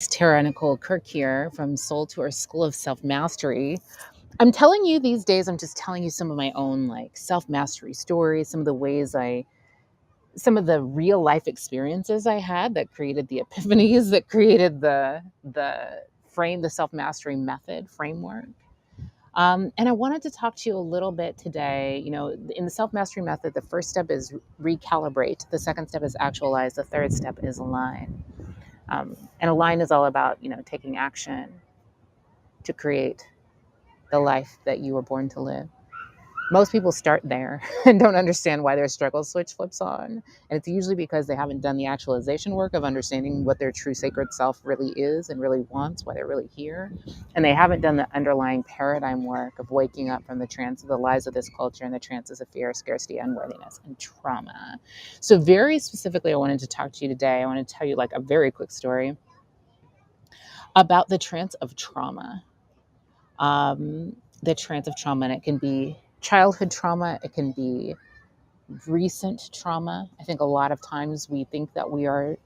It's Tara-Nicholle here from Soul Tour School of Self-Mastery. I'm telling you these days, I'm just telling you some of my own self-mastery stories, some of the real life experiences I had that created the epiphanies, that created the self-mastery method framework. And I wanted to talk to you a little bit today. In the self-mastery method, the first step is recalibrate. The second step is actualize. The third step is align. And align is all about, taking action to create the life that you were born to live. Most people start there and don't understand why their struggle switch flips on. And it's usually because they haven't done the actualization work of understanding what their true sacred self really is and really wants, why they're really here. And they haven't done the underlying paradigm work of waking up from the trance of the lies of this culture and the trances of fear, scarcity, unworthiness, and trauma. So very specifically, I wanted to talk to you today. I want to tell you a very quick story about the trance of trauma. The trance of trauma, and it can be childhood trauma, it can be recent trauma. I think a lot of times we think that we are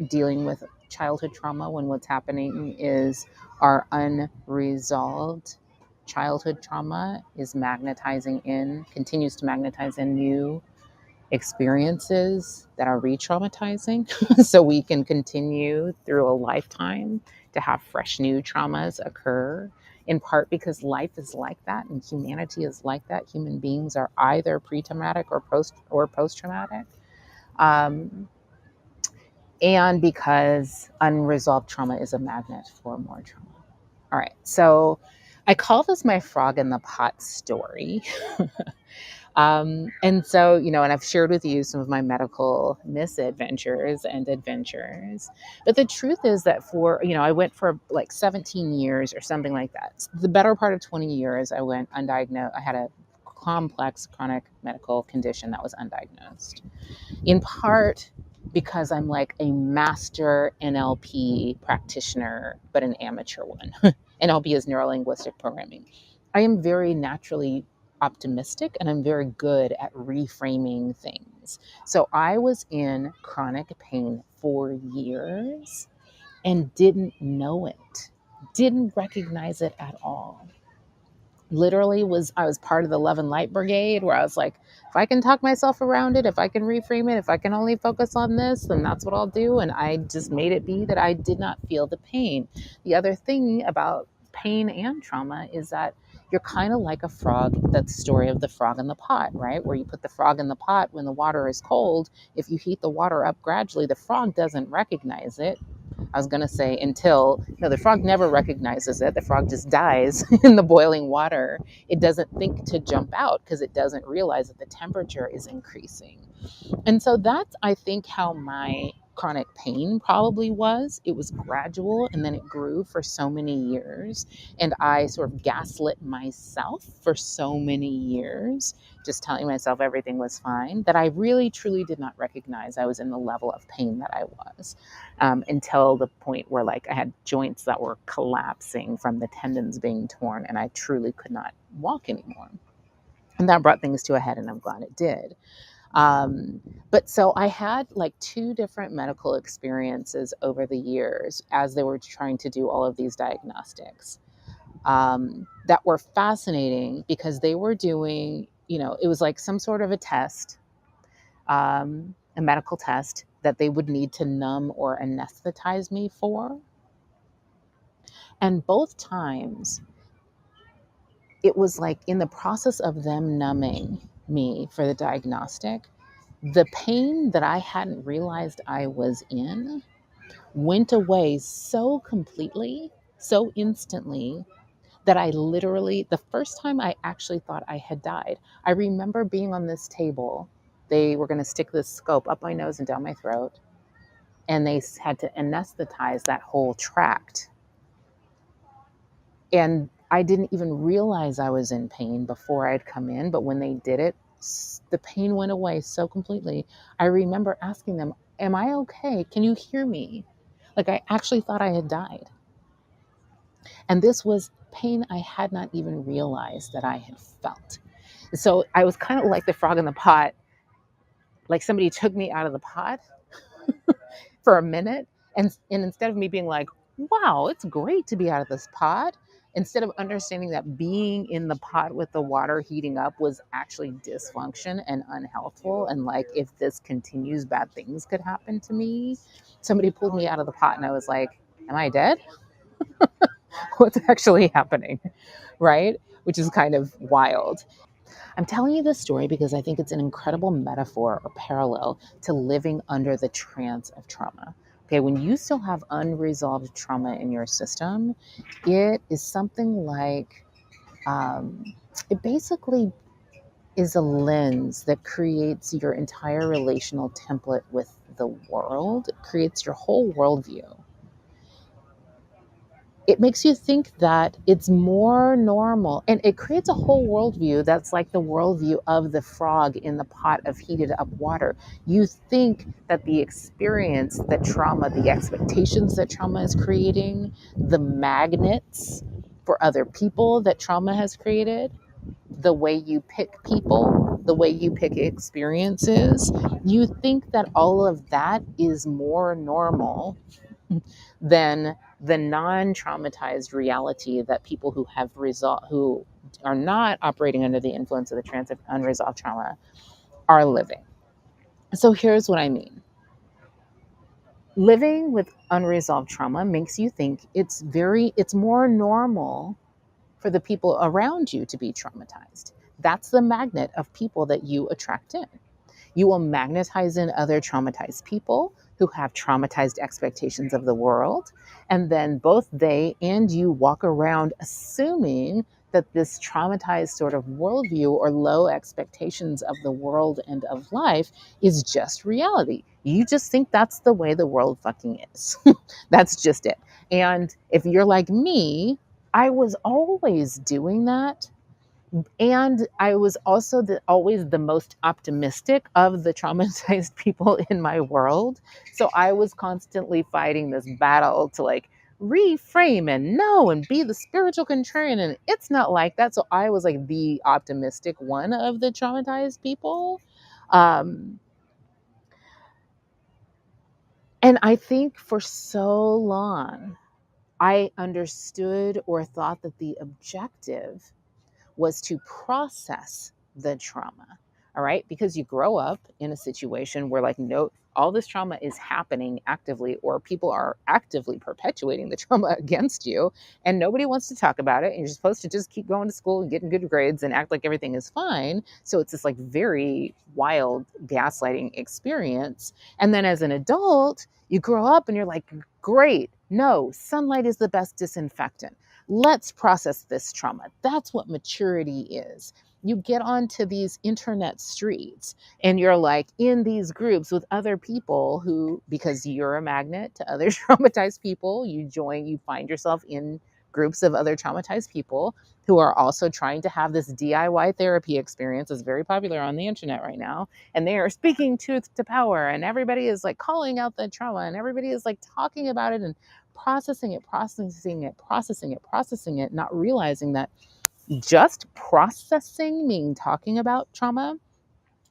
dealing with childhood trauma when what's happening is our unresolved childhood trauma is continues to magnetize in new experiences that are re-traumatizing so we can continue through a lifetime to have fresh new traumas occur, in part because life is like that and humanity is like that. Human beings are either pre-traumatic or post-traumatic, and because unresolved trauma is a magnet for more trauma. All right, so I call this my frog in the pot story. And so, and I've shared with you some of my medical misadventures and adventures. But the truth is that I went for 17 years or something like that. The better part of 20 years, I went undiagnosed. I had a complex chronic medical condition that was undiagnosed, in part because I'm a master NLP practitioner, but an amateur one. NLP is neuro-linguistic programming. I am very naturally optimistic and I'm very good at reframing things. So I was in chronic pain for years and didn't know it, didn't recognize it at all. Literally I was part of the Love and Light Brigade, where I was like, if I can talk myself around it, if I can reframe it, if I can only focus on this, then that's what I'll do. And I just made it be that I did not feel the pain. The other thing about pain and trauma is that you're kind of like a frog. That's the story of the frog in the pot, right? Where you put the frog in the pot when the water is cold. If you heat the water up gradually, the frog doesn't recognize it. I was going to say the frog never recognizes it. The frog just dies in the boiling water. It doesn't think to jump out because it doesn't realize that the temperature is increasing. And so that's, I think, how my chronic pain probably was. It was gradual and then it grew for so many years. And I sort of gaslit myself for so many years, just telling myself everything was fine, that I really, truly did not recognize I was in the level of pain that I was, until the point where I had joints that were collapsing from the tendons being torn and I truly could not walk anymore. And that brought things to a head, and I'm glad it did. But so I had two different medical experiences over the years as they were trying to do all of these diagnostics, that were fascinating because they were doing, it was some sort of a test, a medical test that they would need to numb or anesthetize me for. And both times it was in the process of them numbing me for the diagnostic, the pain that I hadn't realized I was in went away so completely, so instantly, that I literally, the first time I actually thought I had died, I remember being on this table. They were going to stick this scope up my nose and down my throat, and they had to anesthetize that whole tract. And I didn't even realize I was in pain before I'd come in, but when they did it, the pain went away so completely. I remember asking them, am I okay? Can you hear me? I actually thought I had died. And this was pain I had not even realized that I had felt. So I was kind of like the frog in the pot, like somebody took me out of the pot for a minute. And instead of me being like, wow, it's great to be out of this pot. Instead of understanding that being in the pot with the water heating up was actually dysfunction and unhealthful. And like, if this continues, bad things could happen to me. Somebody pulled me out of the pot and I was like, am I dead? What's actually happening? Right? Which is kind of wild. I'm telling you this story because I think it's an incredible metaphor or parallel to living under the trance of trauma. Okay, when you still have unresolved trauma in your system, it is something like um, it basically is a lens that creates your entire relational template with the world, it creates your whole worldview. It makes you think that it's more normal, and it creates a whole worldview that's like the worldview of the frog in the pot of heated up water. You think that the experience that trauma, the expectations that trauma is creating, the magnets for other people that trauma has created, the way you pick people, the way you pick experiences, you think that all of that is more normal than the non-traumatized reality that people who have resolved, who are not operating under the influence of the trance of unresolved trauma, are living. So here's what I mean. Living with unresolved trauma makes you think it's more normal for the people around you to be traumatized. That's the magnet of people that you attract in. You will magnetize in other traumatized people who have traumatized expectations of the world. And then both they and you walk around assuming that this traumatized sort of worldview or low expectations of the world and of life is just reality. You just think that's the way the world fucking is. That's just it. And if you're like me, I was always doing that, and I was also always the most optimistic of the traumatized people in my world. So I was constantly fighting this battle to like reframe and know and be the spiritual contrarian. And it's not like that. So I was like the optimistic one of the traumatized people. Um, and I think for so long, I understood or thought that the objective was to process the trauma. All right. Because you grow up in a situation where, like, no, all this trauma is happening actively, or people are actively perpetuating the trauma against you, and nobody wants to talk about it. And you're supposed to just keep going to school and getting good grades and act like everything is fine. So it's this like very wild gaslighting experience. And then as an adult, you grow up and you're like, great. No, sunlight is the best disinfectant. Let's process this trauma. That's what maturity is. You get onto these internet streets and you're like in these groups with other people who, because you're a magnet to other traumatized people, you find yourself in groups of other traumatized people who are also trying to have this DIY therapy experience. Is very popular on the internet right now. And they are speaking truth to power, and everybody is like calling out the trauma, and everybody is like talking about it and processing it, not realizing that just processing, meaning talking about trauma,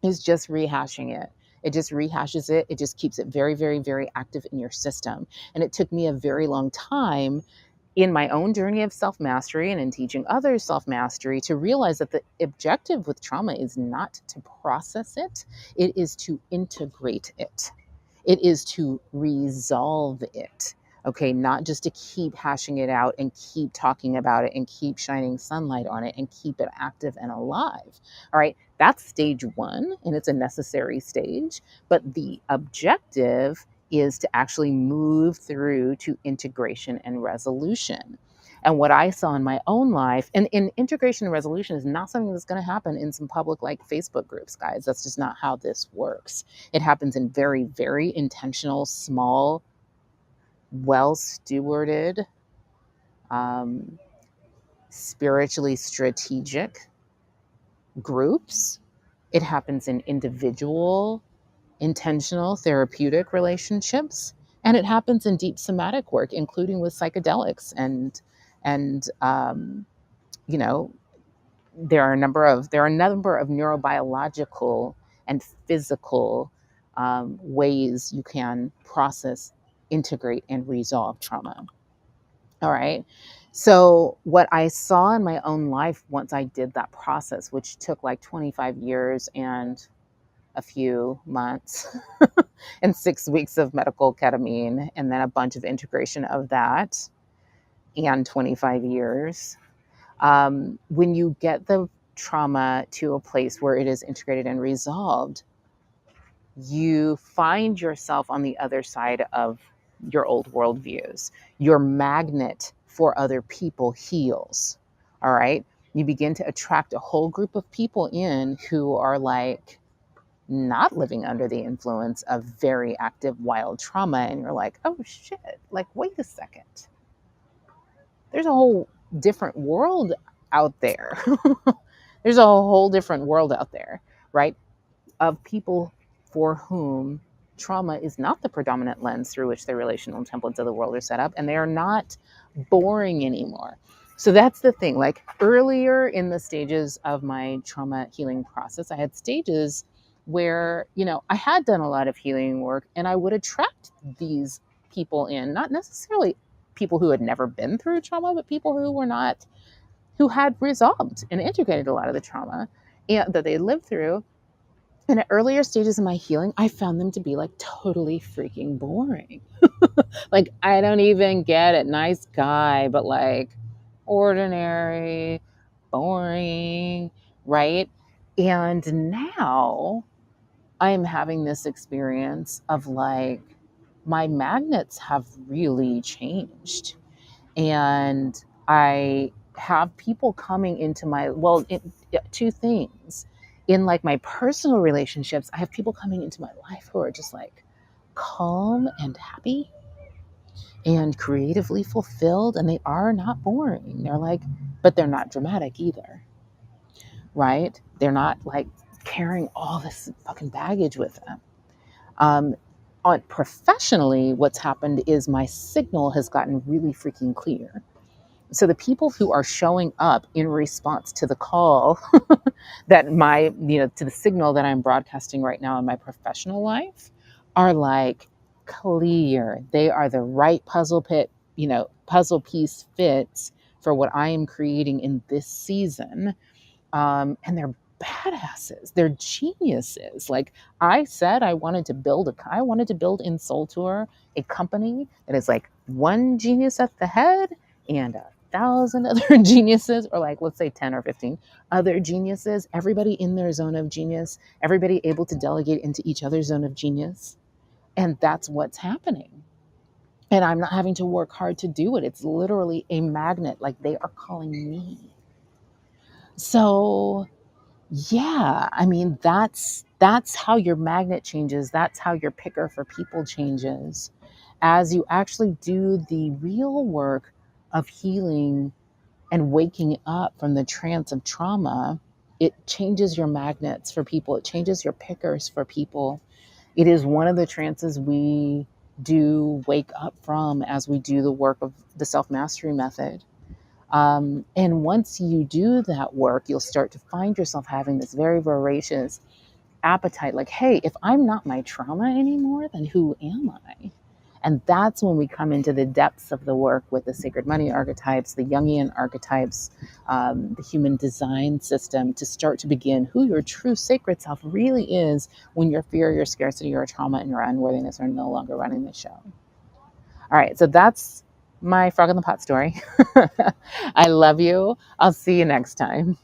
is just rehashing it. It just rehashes it. It just keeps it very, very, very active in your system. And it took me a very long time in my own journey of self mastery and in teaching others self mastery to realize that the objective with trauma is not to process it, it is to integrate it. It is to resolve it. Okay, not just to keep hashing it out and keep talking about it and keep shining sunlight on it and keep it active and alive. All right, that's stage one, and it's a necessary stage. But the objective is to actually move through to integration and resolution. And what I saw in my own life, and in integration and resolution is not something that's going to happen in some public like Facebook groups, guys. That's just not how this works. It happens in very, very intentional, small, well stewarded, um, spiritually strategic groups. It happens in individual, intentional, therapeutic relationships, and it happens in deep somatic work, including with psychedelics and you know, there are a number of neurobiological and physical ways you can process, integrate, and resolve trauma. All right. So, what I saw in my own life once I did that process, which took like 25 years and a few months and 6 weeks of medical ketamine, and then a bunch of integration of that, and 25 years. When you get the trauma to a place where it is integrated and resolved, you find yourself on the other side of your old worldviews. Your magnet for other people heals. All right. You begin to attract a whole group of people in who are like not living under the influence of very active wild trauma. And you're like, oh shit, like, wait a second. There's a whole different world out there. There's a whole different world out there, right? Of people for whom trauma is not the predominant lens through which the relational templates of the world are set up, and they are not boring anymore. So that's the thing. Like earlier in the stages of my trauma healing process, I had stages where, I had done a lot of healing work and I would attract these people in, not necessarily people who had never been through trauma, but people who had resolved and integrated a lot of the trauma that they had lived through. And at earlier stages of my healing, I found them to be like totally freaking boring. Like, I don't even get it. Nice guy, but like ordinary, boring, right? And now I am having this experience of like, my magnets have really changed. And I have people coming into two things. In like my personal relationships, I have people coming into my life who are just like calm and happy and creatively fulfilled, and they are not boring. They're like, but they're not dramatic either, right? They're not like carrying all this fucking baggage with them. On professionally, what's happened is my signal has gotten really freaking clear. So the people who are showing up in response to the call that to the signal that I'm broadcasting right now in my professional life are like clear. They are the right puzzle piece fits for what I am creating in this season. And they're badasses. They're geniuses. Like I said, I wanted to build in Soul Tour a company that is like one genius at the head and 1,000 other geniuses, or like let's say 10 or 15 other geniuses, everybody in their zone of genius, everybody able to delegate into each other's zone of genius. And that's what's happening. And I'm not having to work hard to do it. It's literally a magnet. Like they are calling me. So yeah, I mean, that's how your magnet changes. That's how your picker for people changes. As you actually do the real work of healing and waking up from the trance of trauma, it changes your magnets for people. It changes your pickers for people. It is one of the trances we do wake up from as we do the work of the self-mastery method. And once you do that work, you'll start to find yourself having this very voracious appetite. Like, hey, if I'm not my trauma anymore, then who am I? And that's when we come into the depths of the work with the sacred money archetypes, the Jungian archetypes, the human design system, to start to begin who your true sacred self really is when your fear, your scarcity, your trauma, and your unworthiness are no longer running the show. All right, so that's my frog in the pot story. I love you. I'll see you next time.